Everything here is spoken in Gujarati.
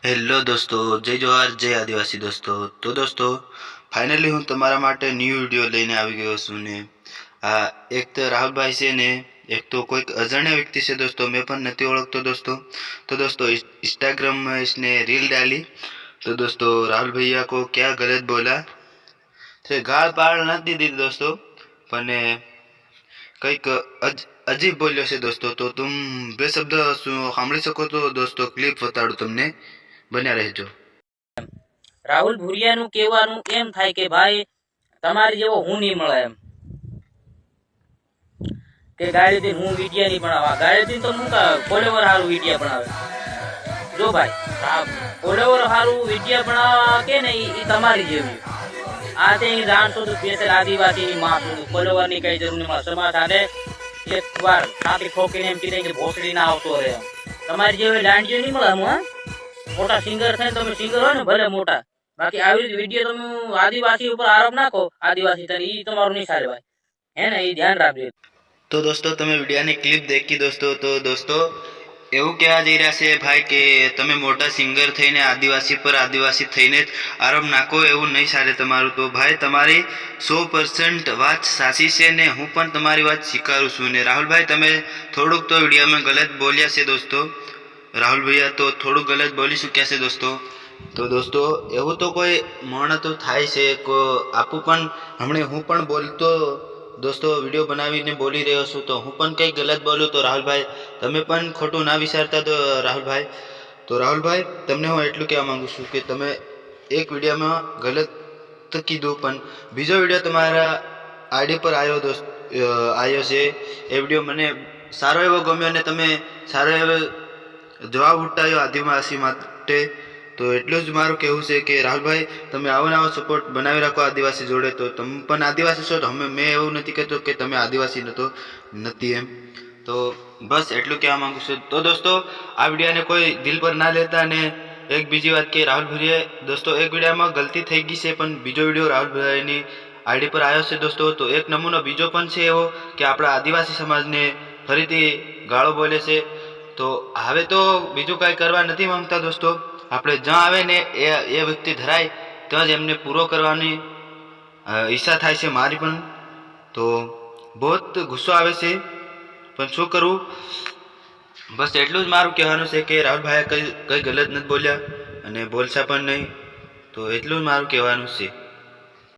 હેલો દોસ્તો, જય જોહાર, જય આદિવાસી દોસ્તો. તો દોસ્તો, ફાઇનલી હું તમારા માટે ન્યૂ વિડીયો લઈને આવી ગયો છું ને આ એક તો રાહુલભાઈ છે ને એક તો કોઈક અજાણ્યા વ્યક્તિ છે દોસ્તો, મેં પણ નથી ઓળખતો દોસ્તો. તો દોસ્તો इंस्टाग्राम में इसने रील डाली तो दोस्तों राहुल भैया को क्या गलत बोला तो गाल पाड़ નથી દીધી દોસ્તો, પણ કંઈક અજીબ બોલ્યો છે દોસ્તો. તો तुम બે શબ્દ સાંભળી શકો તો દોસ્તો ક્લિપ બતાડું તમને, બન્યા રહેજો. રાહુલ ભુરિયાનું કહેવાનું એમ થાય કે ભાઈ તમારી જેવો હું નહીં મળે એમ કે ગાડીથી હું વિડિયા નહીં બનાવવા, ગાડીથી તો હું ફોલોવર સારું વિડિયા બનાવે. જો ભાઈ ફોલોવર સારું વિડિયા બનાવવા કે ને એ તમારી જેવી આ તે જાણતો તું સ્પેશિયલ આદિવાસીની માં છું, ફોલોવરની કઈ જરૂર નહીં. સમાધાને એક વાર છાતી ઠોકીને એમ કીધે કે ભોસડી ના આવતો રહે. તમારી જેવી લાંડીઓ નહીં મળે. હું મોટા સિંગર થાય તમે સિંગર હોય ને ભલે મોટા, બાકી આવી રીતે વિડીયો તમે આદિવાસી ઉપર આરોપ નાખો આદિવાસી તને એ તમારું નહીં સારું ભાઈ, હે ને, એ ધ્યાન રાખજો. તો દોસ્તો તમે વિડીયોની ક્લિપ દેખી દોસ્તો. તો દોસ્તો એવું કહેવા જઈ રહ્યા છે ભાઈ કે તમે મોટા સિંગર થઈને આદિવાસી પર આદિવાસી થઈને જ આરોપ નાખો, એવું નહીં ચાલે તમારું. તો ભાઈ તમારી 100% વાત સાચી છે ને હું પણ તમારી વાત સ્વીકારું છું. ને રાહુલભાઈ તમે થોડુંક તો વિડીયોમાં ગલત બોલ્યા છે દોસ્તો. રાહુલ ભૈયા તો થોડું ગલત બોલી ચૂક્યા છે દોસ્તો. તો દોસ્તો એવું તો કોઈ મોણ તો થાય છે આપું, પણ હમણાં હું પણ બોલતો દોસ્તો વિડીયો બનાવીને બોલી રહ્યો છું, તો હું પણ કંઈક ગલત બોલું તો રાહુલભાઈ તમે પણ ખોટું ના વિચારતા. તો રાહુલભાઈ તમને હું એટલું કહેવા માંગુ છું કે તમે એક વિડીયોમાં ગલત કીધું, પણ બીજો વિડીયો તમારા આઈડી પર આવ્યો છે, એ વિડીયો મને સારો એવો ગમ્યો અને તમે સારો એવો જવાબ ઉઠાવ્યો આદિવાસી માટે. તો એટલું જ મારું કહેવું છે કે રાહુલભાઈ તમે આવો ને આવો સપોર્ટ બનાવી રાખો આદિવાસી જોડે. તો તમે પણ આદિવાસી છો, મેં એવું નથી કહેતો કે તમે આદિવાસી નથી એમ. તો બસ એટલું કહેવા માંગુ છું. તો દોસ્તો આ વિડીયોને કોઈ દિલ પર ના લેતા. અને એક બીજી વાત કે રાહુલ ભૈયા દોસ્તો એક વિડીયોમાં ગલતી થઈ ગઈ છે, પણ બીજો વિડીયો રાહુલ ભૈયાની આઈડી પર આવ્યો છે દોસ્તો. તો એક નમૂનો બીજો પણ છે એવો કે આપણા આદિવાસી સમાજને ફરીથી ગાળો બોલે છે. તો હવે તો બીજું કાંઈ કરવા નથી માંગતા દોસ્તો, આપણે જ્યાં આવે ને એ વ્યક્તિ ધરાય ત્યાં જ એમને પૂરો કરવાની ઈચ્છા થાય છે મારી પણ. તો બહુ ગુસ્સો આવે છે, પણ શું કરવું. બસ એટલું જ મારું કહેવાનું છે કે રાહુલભાઈએ કંઈ ગલત નથી બોલ્યા અને બોલશા પણ નહીં. તો એટલું જ મારું કહેવાનું છે.